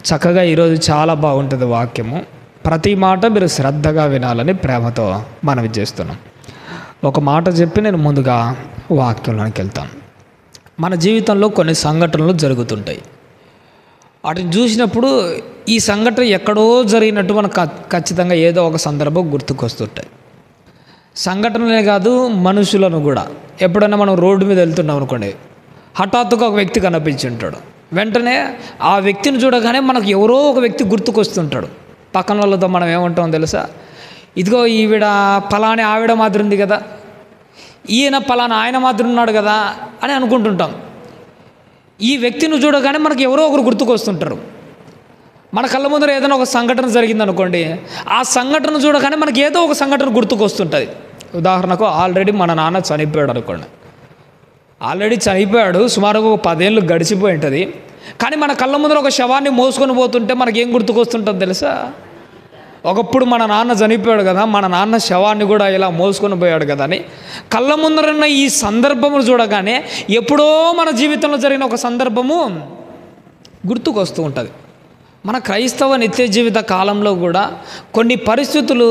చక్కగా ఈరోజు చాలా బాగుంటుంది వాక్యము. ప్రతి మాట మీరు శ్రద్ధగా వినాలని ప్రేమతో మనవి చేస్తున్నాం. ఒక మాట చెప్పి నేను ముందుగా వాక్యంలోకి వెళ్తాను. మన జీవితంలో కొన్ని సంఘటనలు జరుగుతుంటాయి. వాటిని చూసినప్పుడు ఈ సంఘటన ఎక్కడో జరిగినట్టు మనకు ఖచ్చితంగా ఏదో ఒక సందర్భం గుర్తుకొస్తుంటాయి. సంఘటనలే కాదు, మనుషులను కూడా. ఎప్పుడైనా మనం రోడ్డు మీద వెళ్తున్నాం అనుకోండి, హఠాత్తుగా ఒక వ్యక్తి కనిపించి ఉంటాడు. వెంటనే ఆ వ్యక్తిని చూడగానే మనకు ఎవరో ఒక వ్యక్తి గుర్తుకొస్తుంటాడు. పక్కన వాళ్ళతో మనం ఏమంటాం తెలుసా? ఇదిగో ఈవిడ పలాని ఆవిడ మాదిరి ఉంది కదా, ఈయన పలానా ఆయన మాదిరి ఉన్నాడు కదా అని అనుకుంటుంటాం. ఈ వ్యక్తిని చూడగానే మనకు ఎవరో ఒకరు గుర్తుకొస్తుంటారు. మన కళ్ళ ముందర ఏదైనా ఒక సంఘటన జరిగిందనుకోండి, ఆ సంఘటన చూడగానే మనకి ఏదో ఒక సంఘటన గుర్తుకొస్తుంటుంది. ఉదాహరణకు ఆల్రెడీ మన నాన్న చనిపోయాడు అనుకోండి. ఆల్రెడీ చనిపోయాడు, సుమారుగా ఒక 10 ఏళ్ళు గడిచిపోయి ఉంటుంది. కానీ మన కళ్ళ ముందర ఒక శవాన్ని మోసుకొని పోతుంటే మనకేం గుర్తుకొస్తుంటుంది తెలుసా? ఒకప్పుడు మన నాన్న చనిపోయాడు కదా, మన నాన్న శవాన్ని కూడా ఇలా మోసుకొని పోయాడు కదా అని కళ్ళ ముందరున్న ఈ సందర్భములు చూడగానే ఎప్పుడో మన జీవితంలో జరిగిన ఒక సందర్భము గుర్తుకొస్తూ ఉంటుంది. మన క్రైస్తవ నిత్య జీవిత కాలంలో కూడా కొన్ని పరిస్థితులు,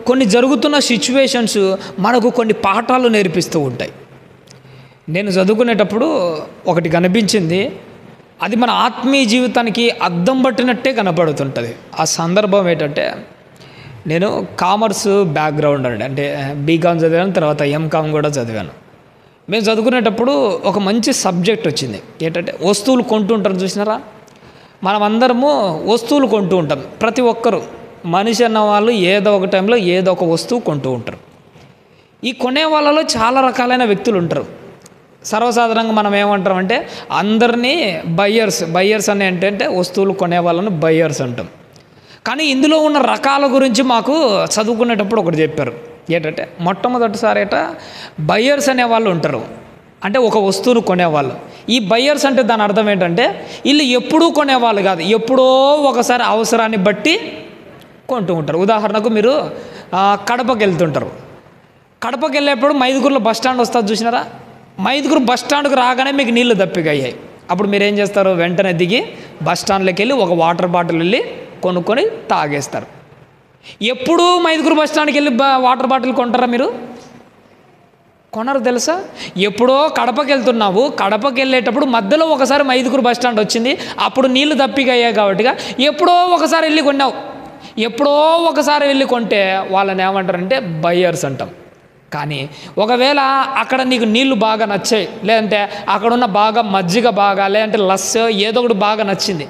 కొన్ని జరుగుతున్న సిచ్యువేషన్స్ మనకు కొన్ని పాఠాలు నేర్పిస్తూ ఉంటాయి. నేను చదువుకునేటప్పుడు ఒకటి కనిపించింది, అది మన ఆత్మీయ జీవితానికి అద్దం పట్టినట్టే కనపడుతుంటుంది. ఆ సందర్భం ఏంటంటే, నేను కామర్స్ బ్యాక్గ్రౌండ్ అండి, అంటే బీకామ్ చదివాను, తర్వాత ఎంకామ్ కూడా చదివాను. మేము చదువుకునేటప్పుడు ఒక మంచి సబ్జెక్ట్ వచ్చింది. ఏంటంటే వస్తువులు కొంటూ ఉంటారు చూసినారా? మనమందరము వస్తువులు కొంటూ ఉంటాం. ప్రతి ఒక్కరు మనిషి అన్న వాళ్ళు ఏదో ఒక టైంలో ఏదో ఒక వస్తువు కొంటూ ఉంటారు. ఈ కొనే వాళ్ళలో చాలా రకాలైన వ్యక్తులు ఉంటారు. సర్వసాధారణంగా మనం ఏమంటామంటే అందరినీ బయ్యర్స్ అని ఏంటంటే వస్తువులు కొనే వాళ్ళని బయ్యర్స్ అంటాం. కానీ ఇందులో ఉన్న రకాల గురించి మాకు చదువుకునేటప్పుడు ఒకటి చెప్పారు. ఏంటంటే మొట్టమొదటిసారి బయ్యర్స్ అనే వాళ్ళు ఉంటారు, అంటే ఒక వస్తువును కొనేవాళ్ళు. ఈ బయ్యర్స్ అంటే దాని అర్థం ఏంటంటే వీళ్ళు ఎప్పుడూ కొనేవాళ్ళు కాదు, ఎప్పుడో ఒకసారి అవసరాన్ని బట్టి కొంటూ ఉంటారు. ఉదాహరణకు మీరు కడపకి వెళ్తుంటారు. కడపకి వెళ్ళేప్పుడు మైదుగురులో బస్ స్టాండ్ వస్తుంది చూసినారా? మైదుగురు బస్ స్టాండ్కి రాగానే మీకు నీళ్లు దప్పికయ్యాయి. అప్పుడు మీరు ఏం చేస్తారు? వెంటనే దిగి బస్ స్టాండ్లోకి వెళ్ళి ఒక వాటర్ బాటిల్ వెళ్ళి కొనుక్కొని తాగేస్తారు. ఎప్పుడూ మైదుగురు బస్ స్టాండ్కి వెళ్ళి వాటర్ బాటిల్ కొంటారా మీరు? కొనరు తెలుసా? ఎప్పుడో కడపకి వెళ్తున్నావు, కడపకి వెళ్ళేటప్పుడు మధ్యలో ఒకసారి మైదుగురు బస్ స్టాండ్ వచ్చింది, అప్పుడు నీళ్లు దప్పిగా అయ్యాయి కాబట్టిగా ఎప్పుడో ఒకసారి వెళ్ళి కొన్నావు. ఎప్పుడో ఒకసారి వెళ్ళి కొంటే వాళ్ళని ఏమంటారంటే బయ్యర్స్ అంటాం. కానీ ఒకవేళ అక్కడ నీకు నీళ్లు బాగా నచ్చాయి, లేదంటే అక్కడున్న బాగా మజ్జిగ బాగా, లేదంటే లస్స ఏదో ఒకటి బాగా నచ్చింది,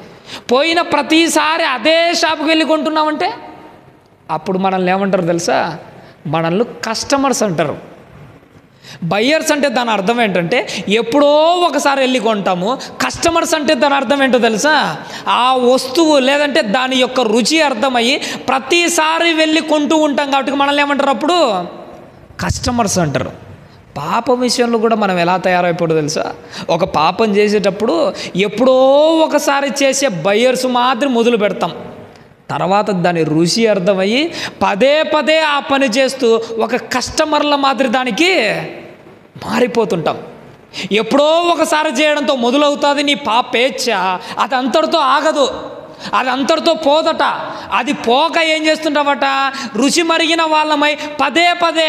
పోయిన ప్రతిసారి అదే షాప్కి వెళ్ళి కొంటున్నామంటే అప్పుడు మనల్ని ఏమంటారు తెలుసా? మనల్ని కస్టమర్స్ అంటారు. బయ్యర్స్ అంటే దాని అర్థం ఏంటంటే ఎప్పుడో ఒకసారి వెళ్ళి కొంటాము. కస్టమర్స్ అంటే దాని అర్థం ఏంటో తెలుసా? ఆ వస్తువు లేదంటే దాని యొక్క రుచి అర్థమయ్యి ప్రతిసారి వెళ్ళి కొంటూ ఉంటాం కాబట్టి మనల్ని ఏమంటారు? అప్పుడు కస్టమర్స్ అంటారు. పాపం విషయంలో కూడా మనం ఎలా తయారైపోవడం తెలుసా? ఒక పాపం చేసేటప్పుడు ఎప్పుడో ఒకసారి చేసే బయ్యర్స్ మాత్రం మొదలు పెడతాం. తర్వాత దాని రుచి అర్థమయ్యి పదే పదే ఆ పని చేస్తూ ఒక కస్టమర్ల మాదిరి దానికి మారిపోతుంటాం. ఎప్పుడో ఒకసారి చేయడంతో మొదలవుతుంది నీ పాపేచ్ఛ. అది అంతటితో ఆగదు, అది అంతటితో పోదట. అది పోక ఏం చేస్తుంటావట? రుచి మరిగిన వాళ్ళమై పదే పదే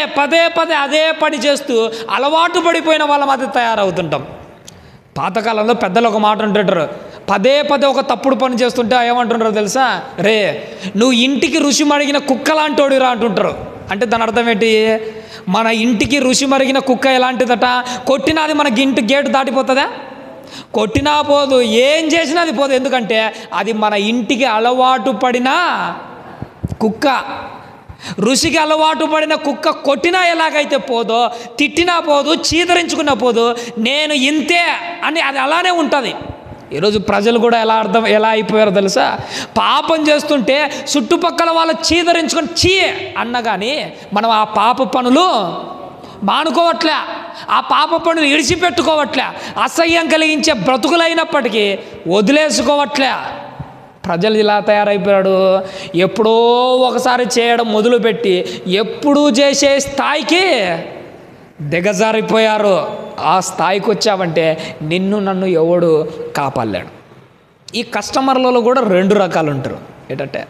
అదే పని చేస్తూ అలవాటు పడిపోయిన వాళ్ళ మధ్య తయారవుతుంటాం. పాతకాలంలో పెద్దలు ఒక మాట అంటుంటారు, పదే ఒక తప్పుడు పని చేస్తుంటే ఏమంటుంటారో తెలుసా? రే నువ్వు ఇంటికి రుచి మరిగిన కుక్క లాంటోడిరా అంటుంటారు. అంటే దాని అర్థం ఏంటి? మన ఇంటికి రుచి మరిగిన కుక్క ఎలాంటిదట? కొట్టినా అది మన ఇంటి గేటు దాటిపోతుందా? కొట్టినా పోదు, ఏం చేసినా అది పోదు. ఎందుకంటే అది మన ఇంటికి అలవాటు పడిన కుక్క. రుచికి అలవాటు పడిన కుక్క కొట్టినా ఎలాగైతే పోదో, తిట్టినా పోదు, చీదరించుకున్నా పోదు, నేను ఇంతే అని అది అలానే ఉంటుంది. ఈరోజు ప్రజలు కూడా ఎలా అయిపోయారో తెలుసా? పాపం చేస్తుంటే చుట్టుపక్కల వాళ్ళు చీదరించుకొని చీ అన్న కానీ మనం ఆ పాప పనులు మానుకోవట్లే, ఆ పాప పనులు ఇడిచిపెట్టుకోవట్లే, అసహ్యం కలిగించే బ్రతుకులైనప్పటికీ వదిలేసుకోవట్లే. ప్రజలు ఇలా తయారైపోయాడు. ఎప్పుడో ఒకసారి చేయడం మొదలుపెట్టి ఎప్పుడూ చేసే స్థాయికి దిగజారిపోయారు. ఆ స్థాయికి వచ్చావంటే నిన్ను నన్ను ఎవడు కాపాడలేడు. ఈ కస్టమర్లలో కూడా 2 రకాలు ఉంటారు. ఏంటంటే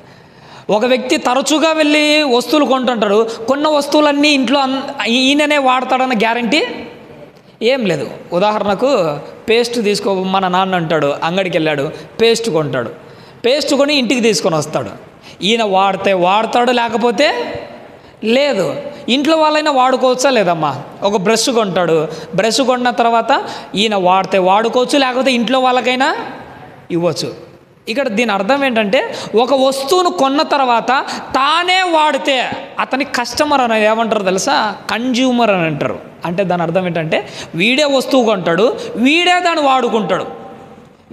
ఒక వ్యక్తి తరచుగా వెళ్ళి వస్తువులు కొంటుంటాడు. కొన్న వస్తువులన్నీ ఇంట్లో ఈయననే వాడతాడన్న గ్యారంటీ ఏం లేదు. ఉదాహరణకు పేస్ట్ తీసుకో, మన నాన్న అంటాడు, అంగడికి వెళ్ళాడు, పేస్ట్ కొంటాడు. పేస్ట్ కొని ఇంటికి తీసుకొని వస్తాడు. ఈయన వాడితే వాడతాడు, లేకపోతే లేదు. ఇంట్లో వాళ్ళైనా వాడుకోవచ్చా లేదమ్మా? ఒక బ్రష్ కొంటాడు, బ్రష్ కొన్న తర్వాత ఈయన వాడితే వాడుకోవచ్చు, లేకపోతే ఇంట్లో వాళ్ళకైనా ఇవ్వచ్చు. ఇక్కడ దీని అర్థం ఏంటంటే, ఒక వస్తువును కొన్న తర్వాత తానే వాడితే అతని కస్టమర్ అని ఏమంటారు తెలుసా? కన్జ్యూమర్ అని అంటారు. అంటే దాని అర్థం ఏంటంటే, వీడే వస్తువు కొంటాడు, వీడే దాన్ని వాడుకుంటాడు.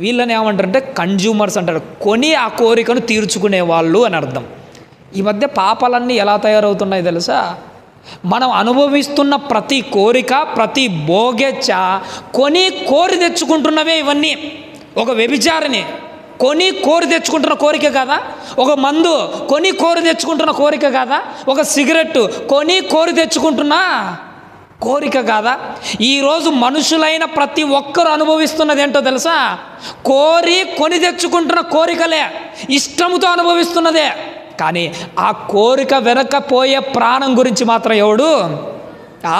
వీళ్ళని ఏమంటారంటే కన్జ్యూమర్స్ అంటారు. కొని ఆ కోరికను తీర్చుకునే వాళ్ళు అని అర్థం. ఈ మధ్య పాపాలన్నీ ఎలా తయారవుతున్నాయి తెలుసా? మనం అనుభవిస్తున్న ప్రతి కోరిక, ప్రతి భోగెచ్చ కొని కోరి తెచ్చుకుంటున్నవే ఇవన్నీ. ఒక వ్యభిచారిని కొని కోరి తెచ్చుకుంటున్న కోరిక కాదా? ఒక మందు కొని కోరి తెచ్చుకుంటున్న కోరిక కాదా? ఒక సిగరెట్టు కొని కోరి తెచ్చుకుంటున్న కోరిక కాదా? ఈరోజు మనుషులైన ప్రతి ఒక్కరు అనుభవిస్తున్నది ఏంటో తెలుసా? కొని తెచ్చుకుంటున్న కోరికలే, ఇష్టంతో అనుభవిస్తున్నదే. కానీ ఆ కోరిక వెనకపోయే ప్రాణం గురించి మాత్రం ఎవడు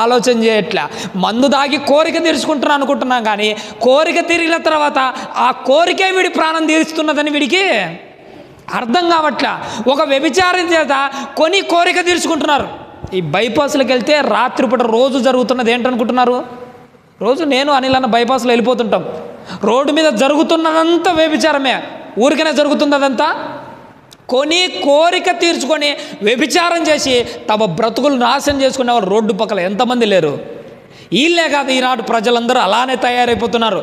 ఆలోచన చేయట్లా. మందు దాగి కోరిక తీర్చుకుంటున్నా అనుకుంటున్నాం, కానీ కోరిక తీరిన తర్వాత ఆ కోరికే వీడి ప్రాణం తీరుస్తున్నదని వీడికి అర్థం కావట్లా. ఒక వ్యభిచారం చేత కొని కోరిక తీర్చుకుంటున్నారు. ఈ బైపాస్లకు వెళ్తే రాత్రిపూట రోజు జరుగుతున్నది ఏంటనుకుంటున్నారు? రోజు నేను అనిల్ అన్న బైపాస్లో వెళ్ళిపోతుంటాం. రోడ్డు మీద జరుగుతున్నదంతా వ్యభిచారమే. ఊరికనే జరుగుతుంది అదంతా. కొని కోరిక తీర్చుకొని వ్యభిచారం చేసి తమ బ్రతుకులు నాశనం చేసుకునే వాళ్ళు రోడ్డు పక్కల ఎంతమంది లేరు? వీళ్ళే కాదు, ఈనాడు ప్రజలందరూ అలానే తయారైపోతున్నారు.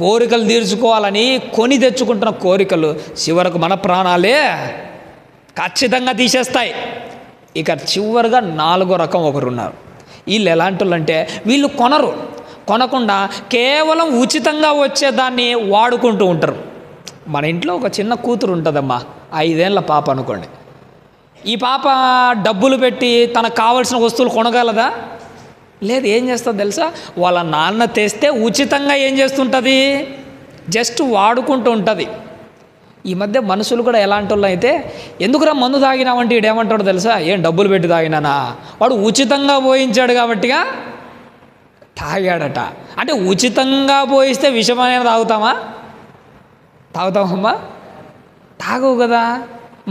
కోరికలు తీర్చుకోవాలని కొని తెచ్చుకుంటున్న కోరికలు చివరకు మన ప్రాణాలే ఖచ్చితంగా తీసేస్తాయి. ఇక చివరిగా 4వ రకం ఒకరు ఉన్నారు. వీళ్ళు ఎలాంటి వాళ్ళు అంటే, వీళ్ళు కొనకుండా కేవలం ఉచితంగా వచ్చేదాన్ని వాడుకుంటూ ఉంటారు. మన ఇంట్లో ఒక చిన్న కూతురు ఉంటుందమ్మా, 5 ఏళ్ల పాప అనుకోండి. ఈ పాప డబ్బులు పెట్టి తనకు కావాల్సిన వస్తువులు కొనగలదా? లేదు. ఏం చేస్తుంది తెలుసా? వాళ్ళ నాన్న తెస్తే ఉచితంగా ఏం చేస్తుంటుంది? జస్ట్ వాడుకుంటూ ఉంటుంది. ఈ మధ్య మనుషులు కూడా ఎలాంటి వాళ్ళు అయితే, ఎందుకురా మందు తాగినావంటే ఈడేమంటాడు తెలుసా? ఏం డబ్బులు పెట్టి తాగినానా? వాడు ఉచితంగా పోయించాడు కాబట్టిగా తాగాడట. అంటే ఉచితంగా పోయిస్తే విషమైన తాగుతామమ్మా? తాగవు కదా.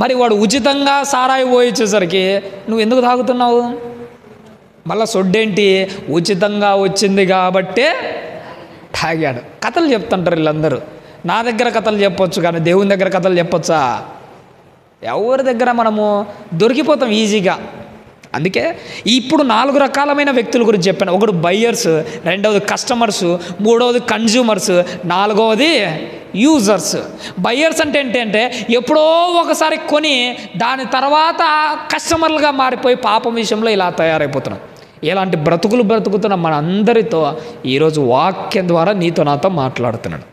మరి వాడు ఉచితంగా సారాయి పోయించేసరికి నువ్వు ఎందుకు తాగుతున్నావు? మళ్ళా సొడ్డేంటి? ఉచితంగా వచ్చింది కాబట్టే తాగాడు. కథలు చెప్తుంటారు వీళ్ళందరూ. నా దగ్గర కథలు చెప్పొచ్చు, కానీ దేవుని దగ్గర కథలు చెప్పొచ్చా? ఎవరి దగ్గర మనము దొరికిపోతాం ఈజీగా. అందుకే ఇప్పుడు 4 రకాలమైన వ్యక్తుల గురించి చెప్పాను. ఒకడు బయ్యర్స్, 2వది కస్టమర్స్, 3వది కన్జ్యూమర్స్, 4వది యూజర్స్. బయ్యర్స్ అంటే ఏంటంటే ఎప్పుడో ఒకసారి కొని దాని తర్వాత కస్టమర్లుగా మారిపోయి పాపం విషయంలో ఇలా తయారైపోతున్నాం. ఇలాంటి బ్రతుకులు బ్రతుకుతున్న మన అందరితో ఈరోజు వాక్యం ద్వారా నీతో నాతో మాట్లాడుతున్నాడు.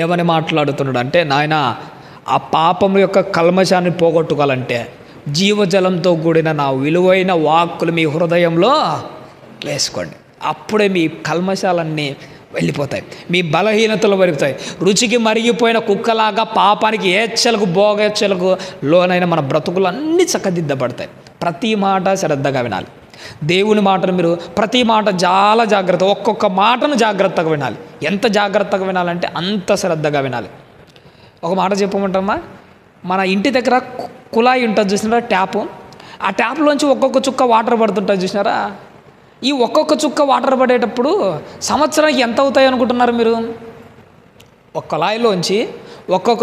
ఏమని మాట్లాడుతున్నాడు అంటే, నాయన ఆ పాపం యొక్క కల్మషాన్ని పోగొట్టుకోవాలంటే జీవజలంతో కూడిన నా విలువైన వాక్కులు మీ హృదయంలో వేసుకోండి. అప్పుడే మీ కల్మషాలన్నీ వెళ్ళిపోతాయి, మీ బలహీనతలు పెరుగుతాయి. రుచికి మరిగిపోయిన కుక్కలాగా పాపానికి ఏచ్చలకు భోగేచ్చలకు లోనైన మన బ్రతుకులు అన్నీ చక్కదిద్దబడతాయి. ప్రతి మాట శ్రద్ధగా వినాలి. దేవుని మాటను మీరు ప్రతి మాట చాలా జాగ్రత్త, ఒక్కొక్క మాటను జాగ్రత్తగా వినాలి. ఎంత జాగ్రత్తగా వినాలంటే అంత శ్రద్ధగా వినాలి. ఒక మాట చెప్పమంటామా? మన ఇంటి దగ్గర కుళాయి ఉంటుంది చూసినారా, ట్యాపు. ఆ ట్యాప్లోంచి ఒక్కొక్క చుక్క వాటర్ పడుతుంటుంది చూసినారా? ఈ ఒక్కొక్క చుక్క వాటర్ పడేటప్పుడు సంవత్సరానికి ఎంత అవుతాయి అనుకుంటున్నారు మీరు? ఒక కుళాయిలోంచి ఒక్కొక్క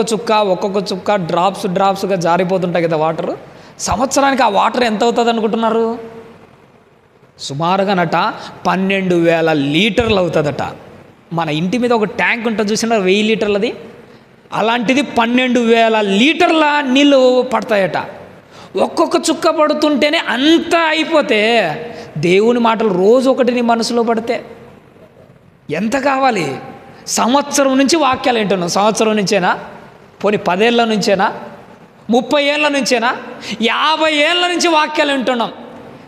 చుక్క డ్రాప్స్గా జారిపోతుంటాయి కదా వాటర్. సంవత్సరానికి ఆ వాటర్ ఎంత అవుతుంది అనుకుంటున్నారు? సుమారుగానట 12,000 లీటర్లు అవుతుందట. మన ఇంటి మీద ఒక ట్యాంక్ ఉంటుంది చూసినా 1000 లీటర్లది, అలాంటిది 12,000 లీటర్ల నీళ్ళు పడతాయట. ఒక్కొక్క చుక్క పడుతుంటేనే అంత అయిపోతే దేవుని మాటలు రోజు ఒకటి నీ మనసులో పడితే ఎంత కావాలి? సంవత్సరం నుంచి వాక్యాలు వింటున్నాం. సంవత్సరం నుంచేనా? పోనీ 10 ఏళ్ళ నుంచేనా? 30 ఏళ్ళ నుంచేనా? 50 ఏళ్ళ నుంచి వాక్యాలు వింటున్నాం.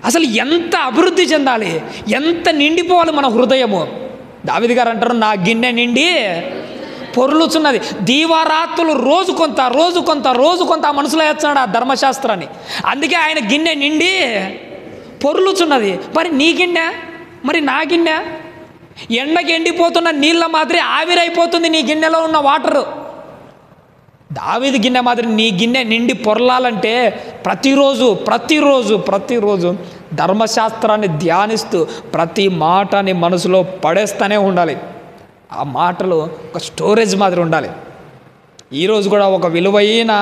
అసలు ఎంత అభివృద్ధి చెందాలి, ఎంత నిండిపోవాలి మన హృదయము. దావీదు గారు అంటారు, నా గిన్నె నిండి పొర్లుచున్నది. దీవారాత్రులు రోజు కొంత ఆ మనసులో వేస్తున్నాడు ఆ ధర్మశాస్త్రాన్ని. అందుకే ఆయన గిన్నె నిండి పొర్లుచున్నది. మరి నీ గిన్నె, మరి నా గిన్నె? ఎండకి ఎండిపోతున్న నీళ్ళ మాదిరి ఆవిరైపోతుంది నీ గిన్నెలో ఉన్న వాటరు. దావీదు గిన్నె మాదిరి నీ గిన్నె నిండి పొరలాలంటే ప్రతిరోజు ధర్మశాస్త్రాన్ని ధ్యానిస్తూ ప్రతి మాటని మనసులో పడేస్తూనే ఉండాలి. ఆ మాటలు ఒక స్టోరేజ్ మాదిరి ఉండాలి. ఈరోజు కూడా ఒక విలువైన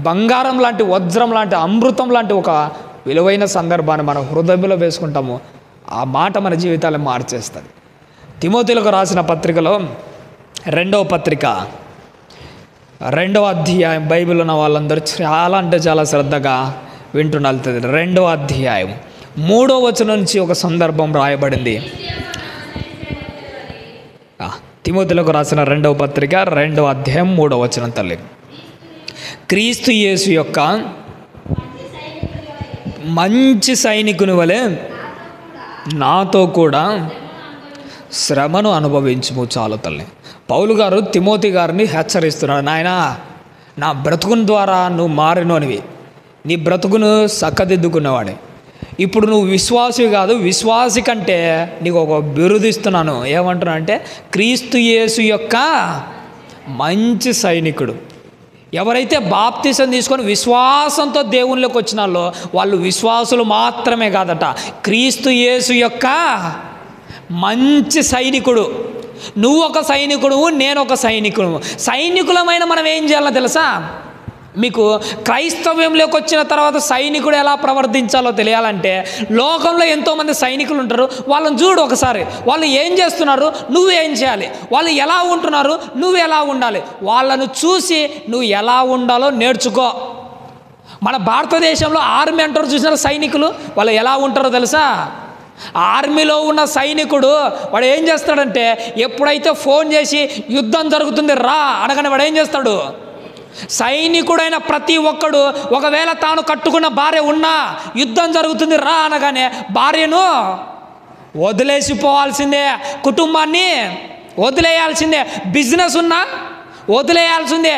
బంగారం లాంటి, వజ్రం లాంటి, అమృతం లాంటి ఒక విలువైన సందర్భాన్ని మన హృదయంలో వేసుకుంటాము. ఆ మాట మన జీవితాలను మార్చేస్తుంది. తిమోతిలకు రాసిన పత్రికలో 2వ పత్రిక 2వ అధ్యాయం, బైబిల్ ఉన్న వాళ్ళందరూ చాలా అంటే చాలా శ్రద్ధగా వింటున్నారు. 2వ అధ్యాయం 3వ వచనం నుంచి ఒక సందర్భం రాయబడింది. తిమోతిలకు రాసిన 2వ పత్రిక 2వ అధ్యాయం 3వ వచనం. తల్లి, క్రీస్తు యేసు యొక్క మంచి సైనికుని వలె నాతో కూడా శ్రమను అనుభవించుము చాలు. తల్లి, పౌలు గారు తిమోతి గారిని హెచ్చరిస్తున్నాడు. నాయనా, నా బ్రతుకుని ద్వారా నువ్వు మారినోనివి, నీ బ్రతుకును చక్కదిద్దుకున్నవాడే. ఇప్పుడు నువ్వు విశ్వాసి కాదు, విశ్వాసి కంటే నీకు ఒక బిరుదిస్తున్నాను. ఏమంటున్నా అంటే క్రీస్తు యేసు యొక్క మంచి సైనికుడు. ఎవరైతే బాప్తిసం తీసుకొని విశ్వాసంతో దేవునిలోకి వచ్చినాలో వాళ్ళు విశ్వాసులు మాత్రమే కాదట, క్రీస్తు యేసు యొక్క మంచి సైనికుడు. నువ్వు ఒక సైనికుడు, నేను ఒక సైనికుడు. సైనికులమైన మనం ఏం చేయాలో తెలుసా? మీకు క్రైస్తవ్యంలోకి వచ్చిన తర్వాత సైనికుడు ఎలా ప్రవర్తించాలో తెలియాలంటే, లోకంలో ఎంతోమంది సైనికులు ఉంటారు, వాళ్ళని చూడు ఒకసారి. వాళ్ళు ఏం చేస్తున్నారు, నువ్వు ఏం చేయాలి, వాళ్ళు ఎలా ఉంటున్నారు, నువ్వు ఎలా ఉండాలి. వాళ్ళను చూసి నువ్వు ఎలా ఉండాలో నేర్చుకో. మన భారతదేశంలో ఆర్మీ అంటారు చూసిన సైనికులు, వాళ్ళు ఎలా ఉంటారో తెలుసా? ఆర్మీలో ఉన్న సైనికుడు వాడు ఏం చేస్తాడంటే, ఎప్పుడైతే ఫోన్ చేసి యుద్ధం జరుగుతుంది రా అనగానే వాడు ఏం చేస్తాడు? సైనికుడైన ప్రతి ఒక్కడు ఒకవేళ తాను కట్టుకున్న భార్య ఉన్నా యుద్ధం జరుగుతుంది రా అనగానే భార్యను వదిలేసిపోవాల్సిందే, కుటుంబాన్ని వదిలేయాల్సిందే, బిజినెస్ ఉన్నా వదిలేయాల్సిందే,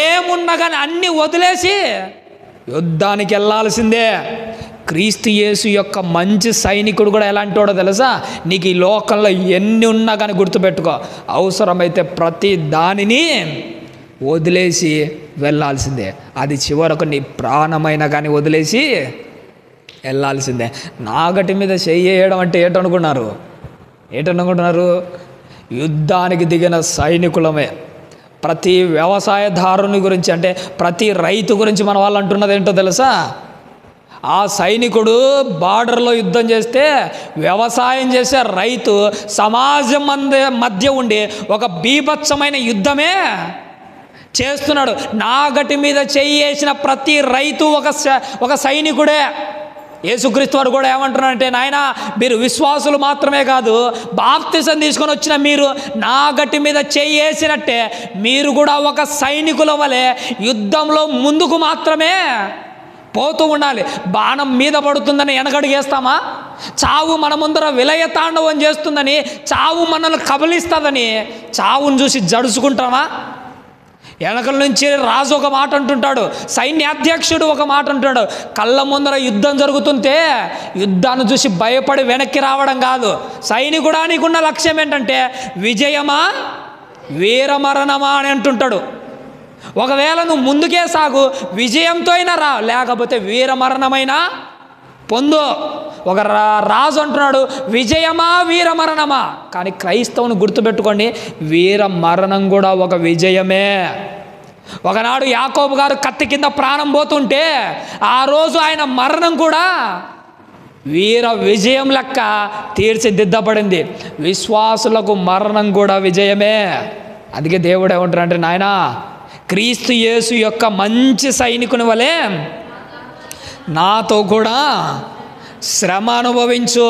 ఏమున్నా కానీ అన్నీ వదిలేసి యుద్ధానికి వెళ్ళాల్సిందే. క్రీస్తు యేసు యొక్క మంచి సైనికుడు కూడా ఎలాంటి వాడో తెలుసా? నీకు ఈ లోకంలో ఎన్ని ఉన్నా కానీ గుర్తుపెట్టుకో, అవసరమైతే ప్రతి దానిని వదిలేసి వెళ్ళాల్సిందే. అది చివరకు నీ ప్రాణమైనా కానీ వదిలేసి వెళ్ళాల్సిందే. నాగటి మీద చెయ్యడం అంటే ఏంటనుకుంటున్నారు? యుద్ధానికి దిగిన సైనికులమే. ప్రతి వ్యవసాయదారుని గురించి, అంటే ప్రతి రైతు గురించి మన వాళ్ళు అంటున్నది ఏంటో తెలుసా? ఆ సైనికుడు బార్డర్లో యుద్ధం చేస్తే వ్యవసాయం చేసే రైతు సమాజం మధ్య ఉండి ఒక బీభత్సమైన యుద్ధమే చేస్తున్నాడు. నాగటి మీద చెయ్యేసిన ప్రతి రైతు ఒక సైనికుడే. యేసుక్రీస్తు వారు కూడా ఏమంటున్నారంటే, నాయనా మీరు విశ్వాసులు మాత్రమే కాదు, బాప్తిసం తీసుకొని వచ్చిన మీరు నాగటి మీద చెయ్యేసినట్టే మీరు కూడా ఒక సైనికుల వలె యుద్ధంలో ముందుకు మాత్రమే పోతూ ఉండాలి. బాణం మీద పడుతుందని వెనకడుగేస్తామా? చావు మన ముందర విలయతాండవం చేస్తుందని, చావు మనల్ని కబలిస్తుందని చావును చూసి జడుచుకుంటామా? వెనకల నుంచి రాజు ఒక మాట అంటుంటాడు, సైన్యాధ్యక్షుడు ఒక మాట అంటాడు. కళ్ళ ముందర యుద్ధం జరుగుతుంటే యుద్ధాన్ని చూసి భయపడి వెనక్కి రావడం కాదు. సైనికుడా నీకున్న లక్ష్యం ఏంటంటే విజయమా వీరమరణమా అని అంటుంటాడు. ఒకవేళ నువ్వు ముందుకే సాగు, విజయంతో అయినా రా, లేకపోతే వీరమరణమైనా పొందు. ఒక రాజు అంటున్నాడు విజయమా వీరమరణమా. కానీ క్రైస్తవుని గుర్తుపెట్టుకోండి, వీరమరణం కూడా ఒక విజయమే. ఒకనాడు యాకోబు గారు కత్తి కింద ప్రాణం పోతుంటే ఆ రోజు ఆయన మరణం కూడా వీర విజయం లెక్క తీర్చిదిద్దబడింది. విశ్వాసులకు మరణం కూడా విజయమే. అందుకే దేవుడు ఏమంటారంటే, నాయనా క్రీస్తు యేసు యొక్క మంచి సైనికుని వలె నాతో కూడా శ్రమ అనుభవించు.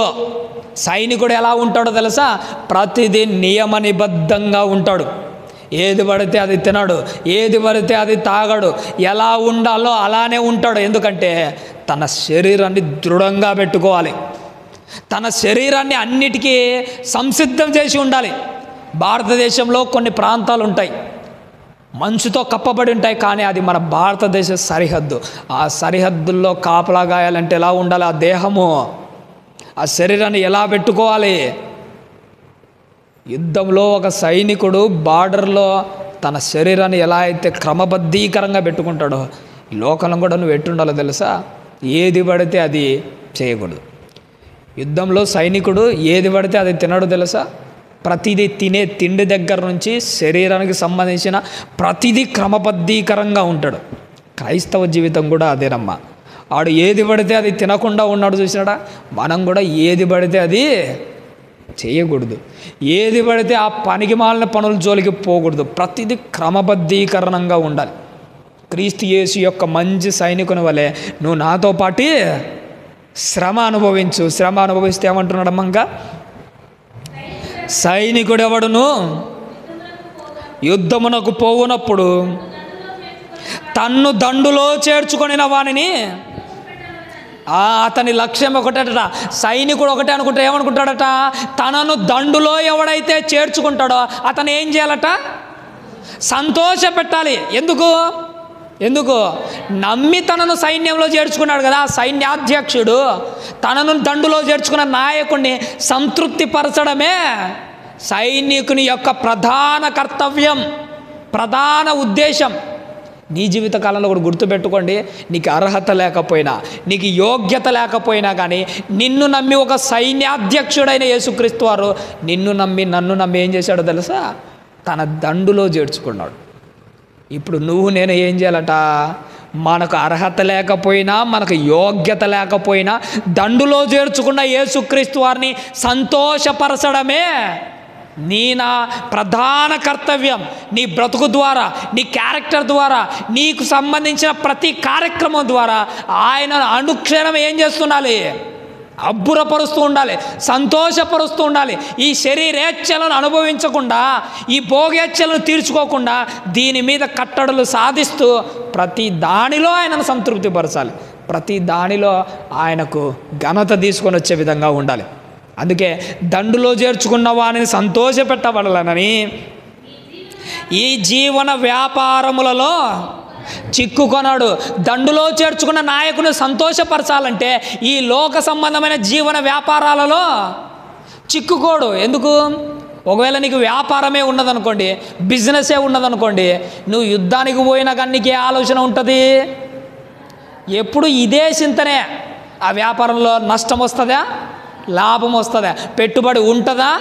సైనికుడు ఎలా ఉంటాడో తెలుసా? ప్రతిదీ నియమ నిబద్ధంగా ఉంటాడు. ఏది పడితే అది తినడు, ఏది పడితే అది తాగడు, ఎలా ఉండాలో అలానే ఉంటాడు. ఎందుకంటే తన శరీరాన్ని దృఢంగా పెట్టుకోవాలి, తన శరీరాన్ని అన్నిటికీ సంసిద్ధం చేసి ఉండాలి. భారతదేశంలో కొన్ని ప్రాంతాలు ఉంటాయి, మంచుతో కప్పబడి ఉంటాయి, కానీ అది మన భారతదేశ సరిహద్దు. ఆ సరిహద్దుల్లో కాపలా గాయాలంటే ఎలా ఉండాలి? ఆ దేహము, ఆ శరీరాన్ని ఎలా పెట్టుకోవాలి? యుద్ధంలో ఒక సైనికుడు బార్డర్లో తన శరీరాన్ని ఎలా అయితే క్రమబద్ధీకరంగా పెట్టుకుంటాడో, ఈ లోకంలో కూడా నువ్వు ఎట్టుండాలో తెలుసా? ఏది పడితే అది చేయకూడదు. యుద్ధంలో సైనికుడు ఏది పడితే అది తినడు తెలుసా? ప్రతిదీ, తినే తిండి దగ్గర నుంచి శరీరానికి సంబంధించిన ప్రతిదీ క్రమబద్ధీకరంగా ఉంటాడు. క్రైస్తవ జీవితం కూడా అదేనమ్మా. ఆడు ఏది పడితే అది తినకుండా ఉన్నాడు చూసినాడా? మనం కూడా ఏది పడితే అది చేయకూడదు. ఏది పడితే ఆ పనికి మాలిన పనుల జోలికి పోకూడదు. ప్రతిదీ క్రమబద్ధీకరణంగా ఉండాలి. క్రీస్తు యేసు యొక్క మంచి సైనికుని వలె నువ్వు నాతో పాటు శ్రమ అనుభవించు. శ్రమ అనుభవిస్తే ఏమంటున్నాడమ్మ? ఇంకా సైనికుడు ఎవడును యుద్ధమునకు పోవునప్పుడు తన్ను దండులో చేర్చుకొనిన వానిని, అతని లక్ష్యం ఒకటట. సైనికుడు ఒకటే అనుకుంటే ఏమనుకుంటాడట? తనను దండులో ఎవడైతే చేర్చుకుంటాడో అతను ఏం చేయాలట? సంతోష పెట్టాలి. ఎందుకు? నమ్మి తనను సైన్యంలో చేర్చుకున్నాడు కదా సైన్యాధ్యక్షుడు. తనను దండులో చేర్చుకున్న నాయకుడిని సంతృప్తి పరచడమే సైనికుని యొక్క ప్రధాన కర్తవ్యం, ప్రధాన ఉద్దేశం. నీ జీవితకాలంలో కూడా గుర్తుపెట్టుకోండి, నీకు అర్హత లేకపోయినా, నీకు యోగ్యత లేకపోయినా కానీ నిన్ను నమ్మి ఒక సైన్యాధ్యక్షుడైన యేసుక్రీస్తు వారు నన్ను నమ్మి ఏం చేశాడో తెలుసా? తన దండులో చేర్చుకున్నాడు. ఇప్పుడు నువ్వు నేను ఏం చేయాలట? మనకు అర్హత లేకపోయినా, మనకు యోగ్యత లేకపోయినా దండులో చేర్చుకున్న యేసుక్రీస్తు వారిని సంతోషపరచడమే నా ప్రధాన కర్తవ్యం. నీ బ్రతుకు ద్వారా, నీ క్యారెక్టర్ ద్వారా, నీకు సంబంధించిన ప్రతి కార్యక్రమం ద్వారా ఆయన అనుక్షణం ఏం చేస్తుండాలి? అబ్బురపరుస్తూ ఉండాలి, సంతోషపరుస్తూ ఉండాలి. ఈ శరీరేచ్ఛలను అనుభవించకుండా, ఈ భోగేచ్ఛలను తీర్చుకోకుండా దీని మీద కట్టడలు సాధిస్తూ ప్రతి దానిలో ఆయనను సంతృప్తిపరచాలి. ప్రతి దానిలో ఆయనకు ఘనత తీసుకొని వచ్చే విధంగా ఉండాలి. అందుకే దండులో చేర్చుకున్న వారిని సంతోషపెట్టబడాలని ఈ జీవన వ్యాపారములలో చిక్కుకొన్నాడు. దండులో చేర్చుకున్న నాయకుని సంతోషపరచాలంటే ఈ లోక సంబంధమైన జీవన వ్యాపారాలలో చిక్కుకోడు. ఎందుకు? ఒకవేళ నీకు వ్యాపారమే ఉన్నదనుకోండి, బిజినెసే ఉన్నదనుకోండి, నువ్వు యుద్ధానికి పోయినా కానీ నీకే ఆలోచన ఉంటుంది? ఎప్పుడు ఇదే చింతనే. ఆ వ్యాపారంలో నష్టం వస్తుందా, లాభం వస్తుందా, పెట్టుబడి ఉంటుందా,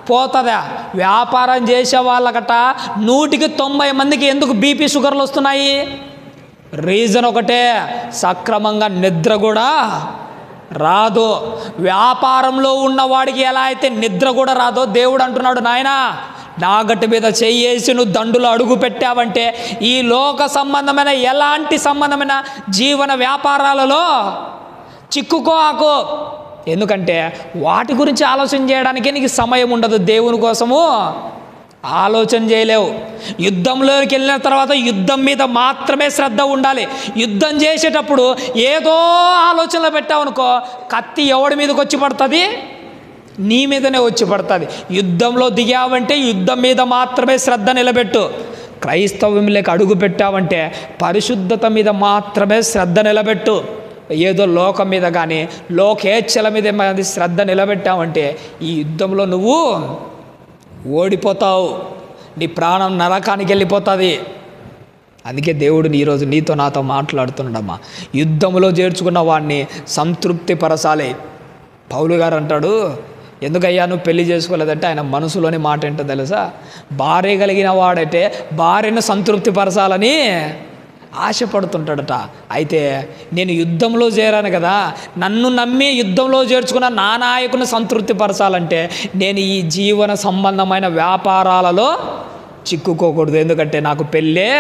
పోతుందా? వ్యాపారం చేసే వాళ్ళకట 100కి 90 మందికి ఎందుకు బీపీ షుగర్లు వస్తున్నాయి? రీజన్ ఒకటే, సక్రమంగా నిద్ర కూడా రాదు. వ్యాపారంలో ఉన్నవాడికి ఎలా అయితే నిద్ర కూడా రాదో దేవుడు అంటున్నాడు, నాయనా నాగటి మీద చెయ్యేసి నువ్వు దండులో అడుగు పెట్టావంటే ఈ లోక సంబంధమైన ఎలాంటి సంబంధమైన జీవన వ్యాపారాలలో చిక్కుకోకు. ఎందుకంటే వాటి గురించి ఆలోచన చేయడానికే నీకు సమయం ఉండదు. దేవుని కోసము ఆలోచన చేయలేవు. యుద్ధంలోకి వెళ్ళిన తర్వాత యుద్ధం మీద మాత్రమే శ్రద్ధ ఉండాలి. యుద్ధం చేసేటప్పుడు ఏదో ఆలోచనలు పెట్టావనుకో, కత్తి ఎవడి మీదకి వచ్చి పడుతుంది? నీ మీదనే వచ్చి పడుతుంది. యుద్ధంలో దిగావంటే యుద్ధం మీద మాత్రమే శ్రద్ధ నిలబెట్టు. క్రైస్తవంలోకి అడుగు పెట్టావంటే పరిశుద్ధత మీద మాత్రమే శ్రద్ధ నిలబెట్టు. ఏదో లోకం మీద కానీ లోకేచ్ఛల మీద శ్రద్ధ నిలబెట్టావంటే ఈ యుద్ధంలో నువ్వు ఓడిపోతావు. నీ ప్రాణం నరకానికి వెళ్ళిపోతుంది. అందుకే దేవుడు ఈరోజు నీతో నాతో మాట్లాడుతున్నాడమ్మా. యుద్ధంలో చేర్చుకున్న వాడిని సంతృప్తి పరచాలి. పౌలు గారు అంటాడు, ఎందుకయ్యా నువ్వు పెళ్లి చేసుకోలేదంటే ఆయన మనసులోని మాట ఏంటో తెలుసా? భార్య కలిగిన వాడైతే భార్యను సంతృప్తి పరచాలని ఆశపడుతుంటాడట. అయితే నేను యుద్ధంలో చేరాను కదా, నన్ను నమ్మి యుద్ధంలో చేర్చుకున్న నా నాయకుని సంతృప్తి పరచాలంటే నేను ఈ జీవన సంబంధమైన వ్యాపారాలలో చిక్కుకోకూడదు. ఎందుకంటే నాకు పెళ్ళే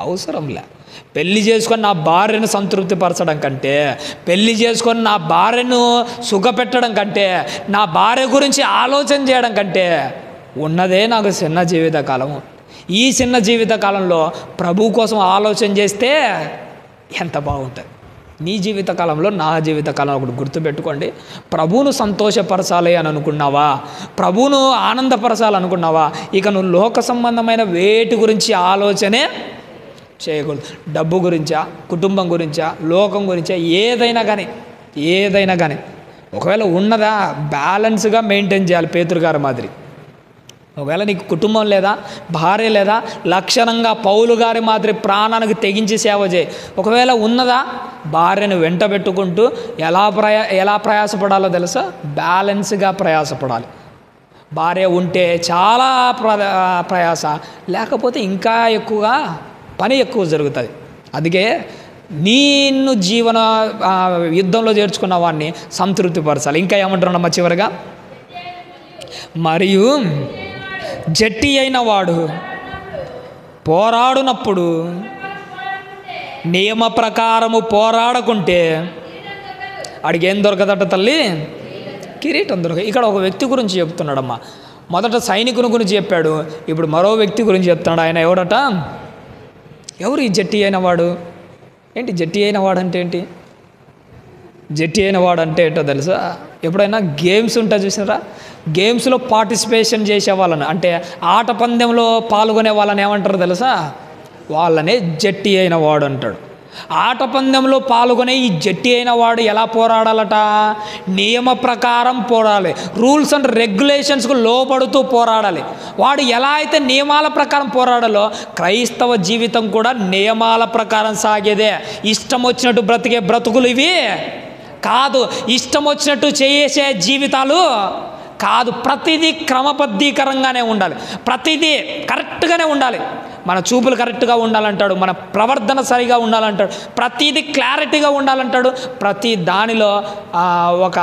అవసరంలే. పెళ్లి చేసుకొని నా భార్యను సంతృప్తి పరచడం కంటే, పెళ్లి చేసుకొని నా భార్యను సుఖపెట్టడం కంటే, నా భార్య గురించి ఆలోచన చేయడం కంటే ఉన్నదే నాకు చిన్న జీవితకాలము. ఈ చిన్న జీవితకాలంలో ప్రభు కోసం ఆలోచన చేస్తే ఎంత బాగుంటుంది. నీ జీవితకాలంలో, నా జీవితకాలంలో ఒకటి గుర్తుపెట్టుకోండి. ప్రభువును సంతోషపరచాలి అని అనుకున్నావా, ప్రభువును ఆనందపరచాలనుకున్నావా, ఇక నువ్వు లోక సంబంధమైన వేటి గురించి ఆలోచనే చేయకూడదు. డబ్బు గురించా, కుటుంబం గురించా, లోకం గురించా, ఏదైనా కానీ ఒకవేళ ఉన్నదా బ్యాలెన్స్గా మెయింటైన్ చేయాలి. పేతురు గారి మాదిరి. ఒకవేళ నీకు కుటుంబం లేదా, భార్య లేదా, లక్షణంగా పౌలు గారి మాదిరి ప్రాణానికి తెగించి సేవ చేయి. ఒకవేళ ఉన్నదా, భార్యను వెంట పెట్టుకుంటూ ఎలా ప్రయాసపడాలో తెలుసా? బ్యాలెన్స్గా ప్రయాసపడాలి. భార్య ఉంటే చాలా ప్రయాస, లేకపోతే ఇంకా ఎక్కువగా పని ఎక్కువ జరుగుతుంది. అందుకే నిన్ను జీవన యుద్ధంలో చేర్చుకున్న వాడిని సంతృప్తిపరచాలి. ఇంకా ఏమంటున్నాడమ్మా చివరిగా? మరియు జట్టి అయిన వాడు పోరాడునప్పుడు నియమ ప్రకారము పోరాడకుంటే ఆడికి ఏం దొరకదట తల్లి? కిరీటం దొరక. ఇక్కడ ఒక వ్యక్తి గురించి చెప్తున్నాడమ్మా. మొదట సైనికుని గురించి చెప్పాడు, ఇప్పుడు మరో వ్యక్తి గురించి చెప్తున్నాడు. ఆయన ఎవడట? ఎవరు ఈ జట్టి అయిన వాడు? ఏంటి జట్టి అయిన వాడు అంటే ఏంటి? జట్టి అయిన వాడు అంటే ఏంటో తెలుసా? ఎప్పుడైనా గేమ్స్ ఉంటాయి చూసినారా? గేమ్స్లో పార్టిసిపేషన్ చేసే వాళ్ళని, అంటే ఆట పందెంలో పాల్గొనే వాళ్ళని ఏమంటారు తెలుసా? వాళ్ళనే జట్టి అయిన వాడు అంటాడు. ఆట పందెంలో పాల్గొనే ఈ జట్టి అయిన వాడు ఎలా పోరాడాలట? నియమ ప్రకారం పోరాడాలి, రూల్స్ అండ్ రెగ్యులేషన్స్కు లోబడుతూ పోరాడాలి. వాడు ఎలా అయితే నియమాల ప్రకారం పోరాడాలో క్రైస్తవ జీవితం కూడా నియమాల ప్రకారం సాగేదే. ఇష్టం వచ్చినట్టు బ్రతికే బ్రతుకులు ఇవి కాదు, ఇష్టం వచ్చినట్టు చేసే జీవితాలు కాదు. ప్రతిదీ క్రమబద్ధీకరంగానే ఉండాలి, ప్రతిదీ కరెక్ట్గానే ఉండాలి. మన చూపులు కరెక్ట్గా ఉండాలంటాడు, మన ప్రవర్తన సరిగా ఉండాలంటాడు, ప్రతిదీ క్లారిటీగా ఉండాలంటాడు, ప్రతి దానిలో ఒక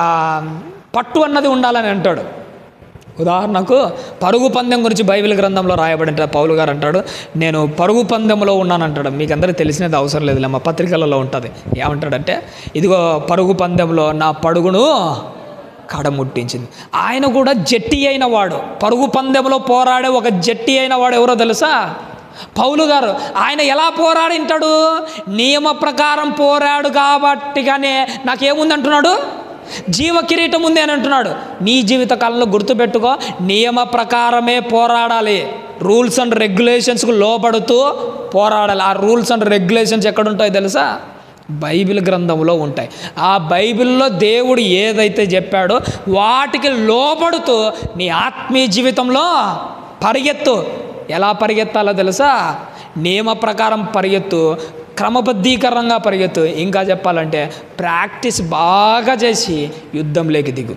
పట్టు అన్నది ఉండాలని అంటాడు. ఉదాహరణకు పరుగు పందెం గురించి బైబిల్ గ్రంథంలో రాయబడి పౌలు గారు అంటాడు, నేను పరుగు పందెంలో ఉన్నానంటాడు. మీకు అందరికీ తెలిసినది అవసరం లేదు, మా పత్రికలలో ఉంటుంది. ఏమంటాడంటే, ఇదిగో పరుగు పందెంలో నా పడుగును కడముట్టించింది. ఆయన కూడా జట్టి అయిన వాడు, పరుగు పందెంలో పోరాడే ఒక జట్టి అయిన వాడు ఎవరో తెలుసా? పౌలు గారు. ఆయన ఎలా పోరాడింటాడు? నియమ ప్రకారం పోరాడు కాబట్టిగానే నాకేముంది అంటున్నాడు? జీవ కిరీటం ఉంది అని అంటున్నాడు. నీ జీవితకాలంలో గుర్తుపెట్టుకో, నియమ ప్రకారమే పోరాడాలి, రూల్స్ అండ్ రెగ్యులేషన్స్కు లోబడుతూ పోరాడాలి. ఆ రూల్స్ అండ్ రెగ్యులేషన్స్ ఎక్కడుంటాయో తెలుసా? బైబిల్ గ్రంథంలో ఉంటాయి. ఆ బైబిల్లో దేవుడు ఏదైతే చెప్పాడో వాటికి లోబడుతూ నీ ఆత్మీయ జీవితంలో పరిగెత్తు. ఎలా పరిగెత్తాలో తెలుసా? నియమ ప్రకారం పరిగెత్తు, క్రమబద్ధీకరంగా పరిగెత్తు. ఇంకా చెప్పాలంటే ప్రాక్టీస్ బాగా చేసి యుద్ధంలోకి దిగు.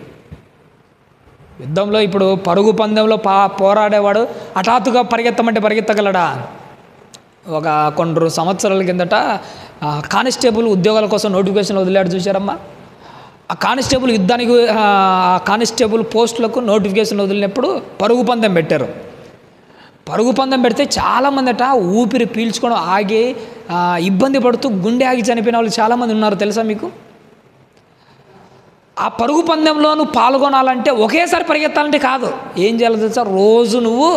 యుద్ధంలో ఇప్పుడు పరుగు పందెంలో పోరాడేవాడు హఠాత్తుగా పరిగెత్తమంటే పరిగెత్తగలడా? ఒక కొన్ని సంవత్సరాల కిందట కానిస్టేబుల్ ఉద్యోగాల కోసం నోటిఫికేషన్ వదిలాడు చూశారమ్మా. ఆ కానిస్టేబుల్ యుద్ధానికి, ఆ కానిస్టేబుల్ పోస్టులకు నోటిఫికేషన్ వదిలినప్పుడు పరుగు పందెం పెట్టారు. పరుగు పందెం పెడితే చాలామంది ఊపిరి పీల్చుకోవడం ఆగి ఇబ్బంది పడుతూ గుండె ఆగి చనిపోయిన వాళ్ళు చాలామంది ఉన్నారు తెలుసా మీకు? ఆ పరుగు పందెంలో నువ్వు పాల్గొనాలంటే ఒకేసారి పరిగెత్తాలంటే కాదు, ఏం చేయాలో తెలుసా? రోజు నువ్వు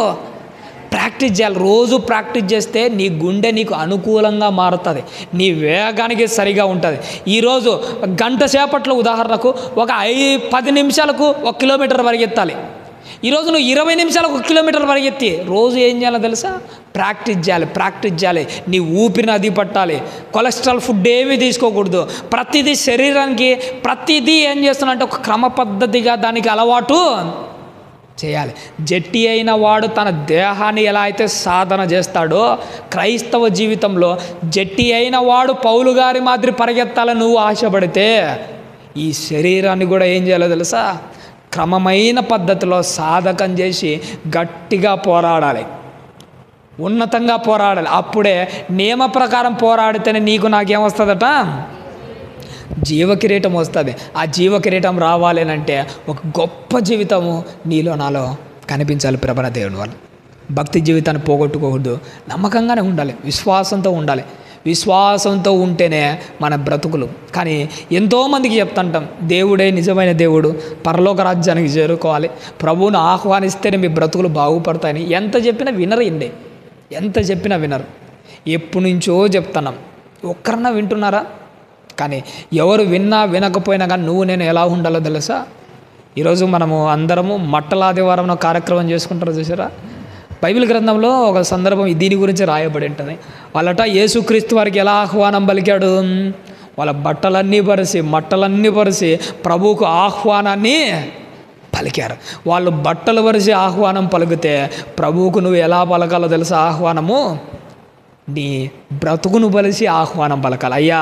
ప్రాక్టీస్ చేయాలి. రోజు ప్రాక్టీస్ చేస్తే నీ గుండె నీకు అనుకూలంగా మారుతుంది, నీ వేగానికి సరిగా ఉంటుంది. ఈరోజు గంట సేపట్లో ఉదాహరణకు ఒక 10 నిమిషాలకు 1 కిలోమీటర్ పరిగెత్తాలి. ఈరోజు నువ్వు 20 నిమిషాలకు 1 కిలోమీటర్ పరిగెత్తి రోజు ఏం చేయాలో తెలుసా? ప్రాక్టీస్ చేయాలి. నీ ఊపిరిని అది పట్టాలి. కొలెస్ట్రాల్ ఫుడ్ ఏమీ తీసుకోకూడదు. ప్రతిదీ శరీరానికి ప్రతిదీ ఏం చేస్తున్నంటే ఒక క్రమ పద్ధతిగా దానికి అలవాటు చేయాలి. జట్టి అయిన వాడు తన దేహాన్ని ఎలా అయితే సాధన చేస్తాడో క్రైస్తవ జీవితంలో జట్టి అయిన వాడు పౌలు గారి మాదిరి పరిగెత్తాలని నువ్వు ఆశపడితే ఈ శరీరాన్ని కూడా ఏం చేయాలో తెలుసా? క్రమమైన పద్ధతిలో సాధకం చేసి గట్టిగా పోరాడాలి, ఉన్నతంగా పోరాడాలి. అప్పుడే నియమ ప్రకారం పోరాడితేనే నీకు నాకేమొస్తుందట? జీవకిరీటం వస్తుంది. ఆ జీవకిరీటం రావాలి అంటే ఒక గొప్ప జీవితము నీలో నాలో కనిపించాలి. ప్రభన దేవుని వల్ల భక్తి జీవితాన్ని పోగొట్టుకోకూడదు, నమ్మకంగానే ఉండాలి, విశ్వాసంతో ఉండాలి. విశ్వాసంతో ఉంటేనే మన బ్రతుకులు. కానీ ఎంతోమందికి చెప్తుంటాం, దేవుడే నిజమైన దేవుడు, పరలోక రాజ్యానికి చేరుకోవాలి, ప్రభువును ఆహ్వానిస్తేనే మీ బ్రతుకులు బాగుపడతాయని ఎంత చెప్పినా వినరండి, ఎంత చెప్పినా వినరు. ఎప్పటి నుంచో చెప్తున్నాం, ఒక్కరన్నా వింటున్నారా? కానీ ఎవరు విన్నా వినకపోయినా కానీ నువ్వు నేను ఎలా ఉండాలో తెలుసా? ఈరోజు మనము అందరము మట్టల ఆదివారం కార్యక్రమం చేసుకుంటారు చూసారా? బైబిల్ గ్రంథంలో ఒక సందర్భం దీని గురించి రాయబడి ఉంటుంది. వాళ్ళట యేసుక్రీస్తు వారికి ఎలా ఆహ్వానం పలికాడు? వాళ్ళ బట్టలన్నీ పరిసి మట్టలన్నీ పరిసి ప్రభువుకు ఆహ్వానాన్ని పలికారు. వాళ్ళు బట్టలు పరిసి ఆహ్వానం పలికితే ప్రభువుకు నువ్వు ఎలా పలకాలో తెలుసా? ఆహ్వానము నీ బ్రతుకును బలిసి ఆహ్వానం పలకాలి. అయ్యా,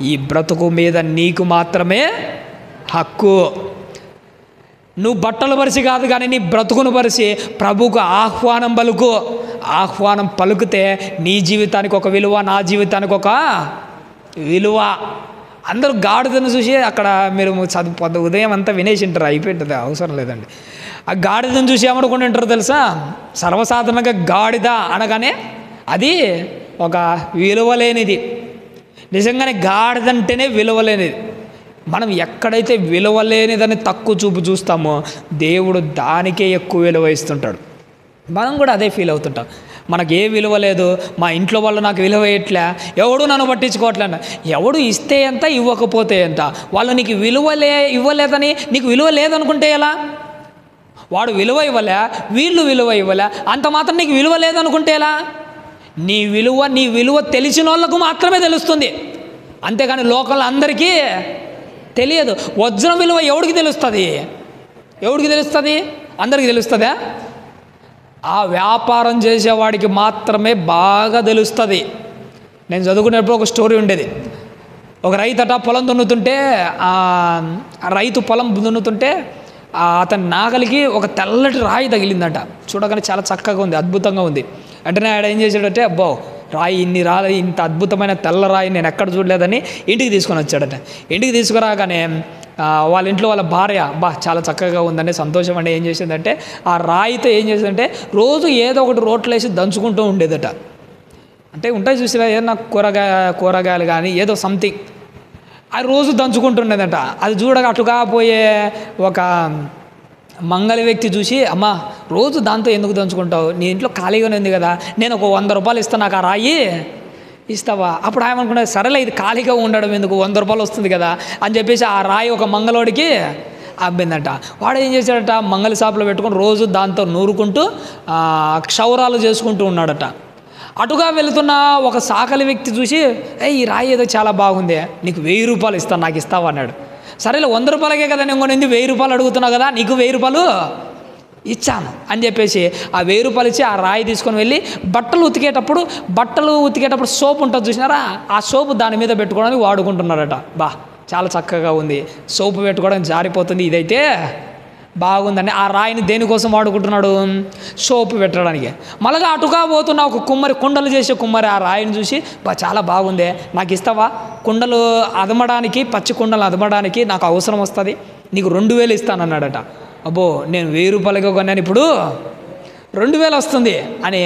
ఈ బ్రతుకు మీద నీకు మాత్రమే హక్కు. నువ్వు బట్టలు పరిచి కాదు కానీ నీ బ్రతుకును పరిచి ప్రభువుకు ఆహ్వానం పలుకు. ఆహ్వానం పలుకుతే నీ జీవితానికి ఒక విలువ, నా జీవితానికి ఒక విలువ. అందరూ గాడిదను చూసి అక్కడ మీరు ఉదయం అంతా వినేసింటారు, అయిపోయింటుంది, అవసరం లేదండి. ఆ గాడిదను చూసి ఏమనుకుంటుంటారు తెలుసా? సర్వసాధారణంగా గాడిద అనగానే అది ఒక విలువలేనిది. నిజంగానే గాడిదంటేనే విలువలేనిది. మనం ఎక్కడైతే విలువలేనిదని తక్కువ చూపు చూస్తామో దేవుడు దానికే ఎక్కువ విలువ ఇస్తుంటాడు. మనం కూడా అదే ఫీల్ అవుతుంటాం. మనకు ఏ విలువ లేదు, మా ఇంట్లో వాళ్ళు నాకు విలువ ఇట్లా, ఎవడు నన్ను పట్టించుకోవట్లే. ఎవడు ఇస్తే ఎంత, ఇవ్వకపోతే ఎంత. వాళ్ళు నీకు ఇవ్వలేదని నీకు విలువ లేదనుకుంటే ఎలా? వాడు విలువ ఇవ్వలే, వీళ్ళు విలువ ఇవ్వలే, అంత మాత్రం నీకు విలువ లేదనుకుంటే ఎలా? నీ విలువ తెలిసిన వాళ్ళకు మాత్రమే తెలుస్తుంది, అంతేగాని లోకంలో అందరికీ తెలియదు. వజ్రం విలువ ఎవడికి తెలుస్తుంది? అందరికీ తెలుస్తుందా? ఆ వ్యాపారం చేసేవాడికి మాత్రమే బాగా తెలుస్తుంది. నేను చదువుకునేప్పుడు ఒక స్టోరీ ఉండేది. ఒక రైతు పొలం దున్నుతుంటే, రైతు పొలం దున్నుతుంటే అతని నాగలికి ఒక తెల్లటి రాయి తగిలిందంట. చూడగానే చాలా చక్కగా ఉంది, అద్భుతంగా ఉంది. వెంటనే ఆయన ఏం చేశాడంటే, అబ్బో రాయి ఇంత అద్భుతమైన తెల్ల రాయి నేను ఎక్కడ చూడలేదని ఇంటికి తీసుకొని వచ్చాడట. ఇంటికి తీసుకురాగానే వాళ్ళ ఇంట్లో వాళ్ళ భార్య చాలా చక్కగా ఉందని సంతోషం అంటే ఏం చేసిందంటే, ఆ రాయితో ఏం చేసిందంటే రోజు ఏదో ఒకటి రోట్లో వేసి దంచుకుంటూ ఉండేదట. అంటే ఉంటాయి చూసిరా, ఏదన్నా కూరగాయలు కానీ ఏదో సంథింగ్, అది రోజు దంచుకుంటుండేదట. అది చూడగా అటుగా పోయే ఒక మంగళ వ్యక్తి చూసి, అమ్మా రోజు దాంతో ఎందుకు దంచుకుంటావు? నీ ఇంట్లో ఖాళీగానే ఉంది కదా, నేను ఒక 100 రూపాయలు ఇస్తాను, నాకు ఆ రాయి ఇస్తావా? అప్పుడు ఆయన అనుకున్నా, సరేలే ఇది ఖాళీగా ఉండడం ఎందుకు, 100 రూపాయలు వస్తుంది కదా అని చెప్పేసి ఆ రాయి ఒక మంగళోడికి అబ్బిందట. వాడు ఏం చేశాడట, మంగళ షాపులో పెట్టుకొని రోజు దాంతో నూరుకుంటూ క్షౌరాలు చేసుకుంటూ ఉన్నాడట. అటుగా వెళుతున్న ఒక సాకలి వ్యక్తి చూసి, ఈ రాయి ఏదో చాలా బాగుంది, నీకు 1000 రూపాయలు ఇస్తాను, నాకు ఇస్తావా అన్నాడు. సరేలే 100 రూపాయలకే కదా నేను కొనింది, 1000 రూపాయలు అడుగుతున్నావు కదా, నీకు 1000 రూపాయలు ఇచ్చాను అని చెప్పేసి ఆ 1000 రూపాయలు ఇచ్చి ఆ రాయి తీసుకొని వెళ్ళి బట్టలు ఉతికేటప్పుడు సోపు ఉంటుంది చూసినారా, ఆ సోపు దాని మీద పెట్టుకోవడానికి వాడుకుంటున్నారట. చాలా చక్కగా ఉంది, సోపు పెట్టుకోవడానికి జారిపోతుంది, ఇదైతే బాగుందని ఆ రాయిని దేనికోసం వాడుకుంటున్నాడు? సోపు పెట్టడానికి. మళ్ళీ అటుగా పోతున్న ఒక కుండలు చేసే కుమ్మరి ఆ రాయిని చూసి, చాలా బాగుందే, నాకు ఇస్తావా? కుండలు అదమడానికి, పచ్చి కుండలు అదమడానికి నాకు అవసరం వస్తుంది, నీకు 2000 ఇస్తానన్నాడట. అబ్బో, నేను 1000 రూపాయలకి కొన్నాను, ఇప్పుడు 2000 వస్తుంది అని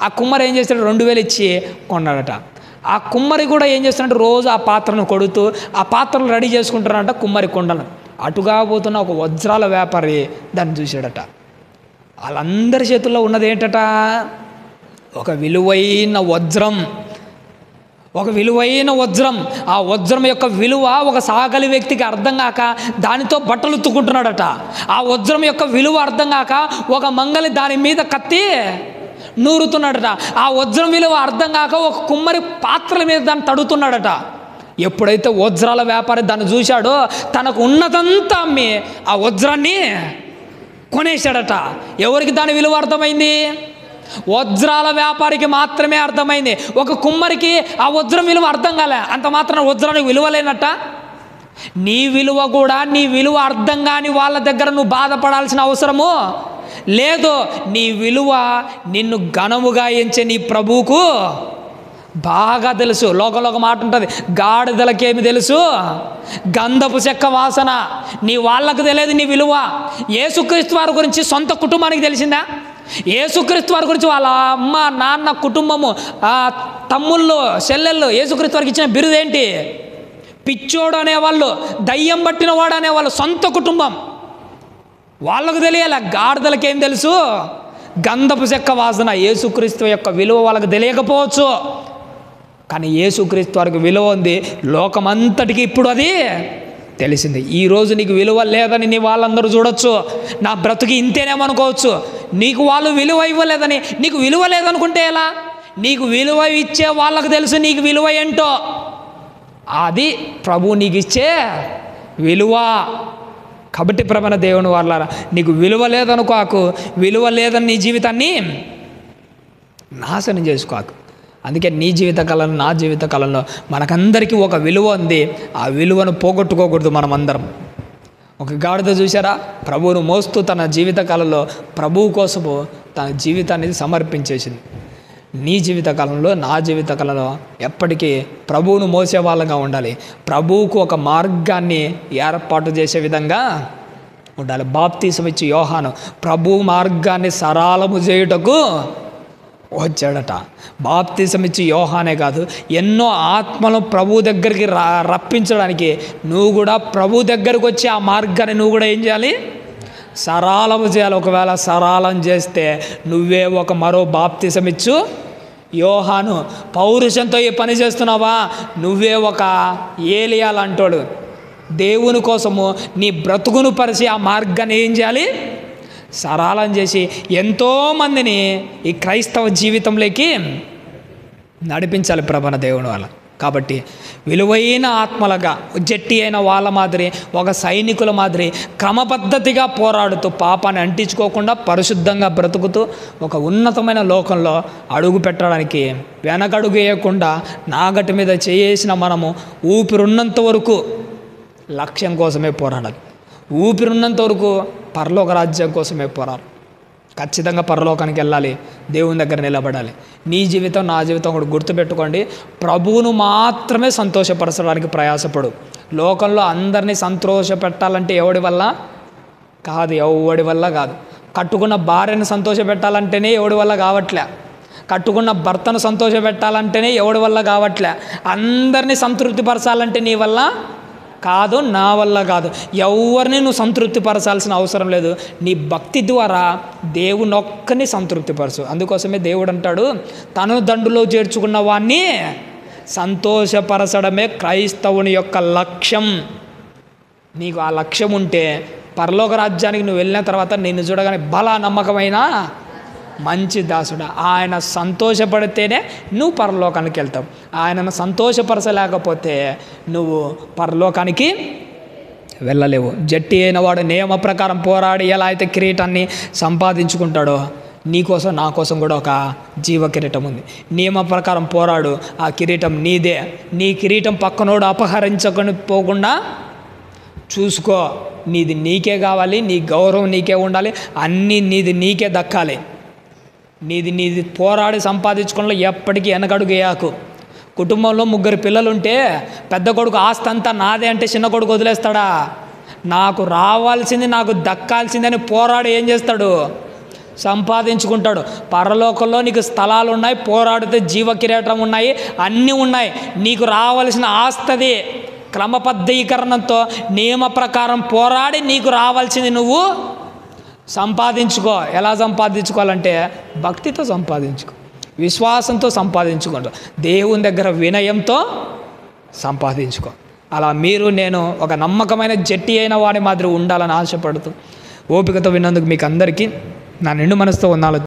ఆ కుమ్మరి ఏం చేస్తాడు, 2000 ఇచ్చి కొన్నాడట. ఆ కుమ్మరి కూడా ఏం చేస్తున్నాడు, రోజు ఆ పాత్రను కొడుతూ ఆ పాత్రలు రెడీ చేసుకుంటున్నాడట కుమ్మరి కుండలు. అటుగా పోతున్న ఒక వజ్రాల వ్యాపారి దాన్ని చూశాడట. వాళ్ళందరి చేతుల్లో ఉన్నది ఏంటట, ఒక విలువైన వజ్రం. ఆ వజ్రం యొక్క విలువ ఒక సాగలి వ్యక్తికి అర్థం కాక దానితో బట్టలు ఉత్తుకుంటున్నాడట. ఆ వజ్రం యొక్క విలువ అర్థం కాక ఒక మంగలి దాని మీద కత్తి నూరుతున్నాడట. ఆ వజ్రం విలువ అర్థం కాక ఒక కుమ్మరి పాత్రల మీద దాన్ని తడుతున్నాడట. ఎప్పుడైతే వజ్రాల వ్యాపారి దాన్ని చూశాడో తనకు ఉన్నదంతా అమ్మి ఆ వజ్రాన్ని కొనేశాడట. ఎవరికి దాని విలువ అర్థమైంది? వజ్రాల వ్యాపారికి మాత్రమే అర్థమైంది. ఒక కుమ్మరికి ఆ వజ్రం విలువ అర్థం కాలే, అంత మాత్రం వజ్రానికి విలువ లేనట్ట. నీ విలువ కూడా, నీ విలువ అర్థం కాని వాళ్ళ దగ్గర నువ్వు బాధపడాల్సిన అవసరము లేదు. నీ విలువ నిన్ను ఘనముగా ఎంచే నీ ప్రభువుకు బాగా తెలుసు. లోకంలో ఒక మాట ఉంటుంది, గాడిదలకేమి తెలుసు గంధపు చెక్క వాసన. నీ వాళ్ళకు తెలియదు నీ విలువ. యేసుక్రీస్తు వారి గురించి సొంత కుటుంబానికి తెలిసిందా? యేసుక్రీస్తు వారి గురించి వాళ్ళ అమ్మ నాన్న కుటుంబము, తమ్ముళ్ళు చెల్లెళ్ళు యేసుక్రీస్తు వారికి ఇచ్చిన బిరుదు ఏంటి? పిచ్చోడు అనేవాళ్ళు, దయ్యం పట్టిన వాడు అనేవాళ్ళు, సొంత కుటుంబం. వాళ్ళకు తెలియాల. గాడిదలకేం తెలుసు గంధపు చెక్క వాసన. యేసుక్రీస్తు యొక్క విలువ వాళ్ళకు తెలియకపోవచ్చు. కానీ యేసుక్రీస్తు వారికి విలువ ఉంది. లోకమంతటికి ఇప్పుడు అది తెలిసింది. ఈరోజు నీకు విలువ లేదని నీ వాళ్ళందరూ చూడొచ్చు, నా బ్రతుకి ఇంతేనేమనుకోవచ్చు. నీకు వాళ్ళు విలువ ఇవ్వలేదని, నీకు విలువ లేదనుకుంటే ఎలా? నీకు విలువ ఇచ్చే వాళ్ళకు తెలుసు నీకు విలువ ఏంటో. అది ప్రభు నీకు ఇచ్చే విలువ. కాబట్టి ప్రభువైన దేవుని వాళ్ళారా, నీకు విలువ లేదనుకోకు, విలువ లేదని నీ జీవితాన్ని నాశనం చేసుకోకు. అందుకే నీ జీవిత కాలంలో, నా జీవిత కాలంలో మనకందరికీ ఒక విలువ ఉంది. ఆ విలువను పోగొట్టుకోకూడదు. మనమందరం ఒక గాడిద చూసారా, ప్రభువును మోస్తూ తన జీవిత కాలంలో ప్రభువు కోసము తన జీవితాన్ని సమర్పించేసింది. నీ జీవిత కాలంలో, నా జీవిత కాలంలో ఎప్పటికీ ప్రభువును మోసే వాళ్ళగా ఉండాలి. ప్రభువుకు ఒక మార్గాన్ని ఏర్పాటు చేసే విధంగా ఉండాలి. బాప్తీసం ఇచ్చి యోహాను ప్రభు మార్గాన్ని సరళము చేయుటకు వచ్చాడట. బాప్తీసం ఇచ్చి యోహానే కాదు, ఎన్నో ఆత్మలను ప్రభు దగ్గరికి రప్పించడానికి నువ్వు కూడా ప్రభు దగ్గరికి వచ్చి ఆ మార్గాన్ని నువ్వు కూడా ఏం చేయాలి? సరళము చేయాలి. ఒకవేళ సరళం చేస్తే నువ్వే ఒక మరో బాప్తీసం ఇచ్చు యోహాను. పౌరుషంతో ఈ పని చేస్తున్నావా, నువ్వే ఒక ఏలియా లాంటోడు. దేవుని కోసము నీ బ్రతుకును పరిచి ఆ మార్గాన్ని ఏం చేయాలి? సరళం చేసి ఎంతోమందిని ఈ క్రైస్తవ జీవితంలోకి నడిపించాలి ప్రభువైన దేవుని వల్ల. కాబట్టి విలువైన ఆత్మలుగా, జట్టి అయిన వాళ్ళ మాదిరి, ఒక సైనికుల మాదిరి క్రమపద్ధతిగా పోరాడుతూ, పాపాన్ని అంటించుకోకుండా పరిశుద్ధంగా బ్రతుకుతూ ఒక ఉన్నతమైన లోకంలో అడుగు పెట్టడానికి వెనకడుగు వేయకుండా నాగటి మీద చేసిన మనము ఊపిరున్నంత వరకు లక్ష్యం కోసమే పోరాడాలి. ఊపిరున్నంత వరకు పరలోక రాజ్యం కోసమే పోరాడాలి. ఖచ్చితంగా పరలోకానికి వెళ్ళాలి, దేవుని దగ్గర నిలబడాలి. నీ జీవితం, నా జీవితం కూడా గుర్తుపెట్టుకోండి. ప్రభువును మాత్రమే సంతోషపరచడానికి ప్రయాసపడు. లోకంలో అందరినీ సంతోషపెట్టాలంటే ఎవడి వల్ల కాదు, ఎవడి వల్ల కాదు. కట్టుకున్న భార్యను సంతోషపెట్టాలంటేనే ఎవడి వల్ల కావట్లే. కట్టుకున్న భర్తను సంతోషపెట్టాలంటేనే ఎవడి వల్ల కావట్లే. అందరినీ సంతృప్తిపరచాలంటే నీ వల్ల కాదు, నా వల్ల కాదు. ఎవరిని నువ్వు సంతృప్తిపరచాల్సిన అవసరం లేదు. నీ భక్తి ద్వారా దేవుని ఒక్కని సంతృప్తిపరచు. అందుకోసమే దేవుడు అంటాడు, తను దండులో చేర్చుకున్న వాణ్ణి సంతోషపరచడమే క్రైస్తవుని యొక్క లక్ష్యం. నీకు ఆ లక్ష్యం ఉంటే పరలోక రాజ్యానికి నువ్వు వెళ్ళిన తర్వాత నిన్ను చూడగానే బల నమ్మకమైన మంచి దాసుడు, ఆయన సంతోషపడితేనే నువ్వు పరలోకానికి వెళ్తావు. ఆయనను సంతోషపరచలేకపోతే నువ్వు పరలోకానికి వెళ్ళలేవు. జట్టి అయిన వాడు నియమ ప్రకారం పోరాడి ఎలా అయితే కిరీటాన్ని సంపాదించుకుంటాడో, నీకోసం నా కోసం కూడా ఒక జీవ కిరీటం ఉంది. నియమ ప్రకారం పోరాడు, ఆ కిరీటం నీదే. నీ కిరీటం పక్కనోడు అపహరించకొని పోకుండా చూసుకో. నీది నీకే కావాలి, నీ గౌరవం నీకే ఉండాలి, అన్నీ నీది నీకే దక్కాలి. నీది పోరాడి సంపాదించుకోవడంలో ఎప్పటికీ వెనకడుగు వేయకు. కుటుంబంలో 3 పిల్లలుంటే పెద్ద కొడుకు ఆస్తి అంతా నాదే అంటే చిన్న కొడుకు వదిలేస్తాడా? నాకు రావాల్సింది, నాకు దక్కాల్సిందని పోరాడి ఏం చేస్తాడు? సంపాదించుకుంటాడు. పరలోకంలో నీకు స్థలాలు ఉన్నాయి, పోరాడితే జీవ కిరీటం ఉన్నాయి, అన్నీ ఉన్నాయి. నీకు రావాల్సిన ఆస్తది క్రమబద్ధీకరణతో నియమ ప్రకారం పోరాడి నీకు రావాల్సింది నువ్వు సంపాదించుకో. ఎలా సంపాదించుకోవాలంటే భక్తితో సంపాదించుకో, విశ్వాసంతో సంపాదించుకోండి, దేవుని దగ్గర వినయంతో సంపాదించుకో. అలా మీరు, నేను ఒక నమ్మకమైన జట్టి అయిన వాడి మాదిరి ఉండాలని ఆశపడుతూ ఓపికతో విన్నందుకు మీకు అందరికీ నా నిండు మనసుతో వందనాలు.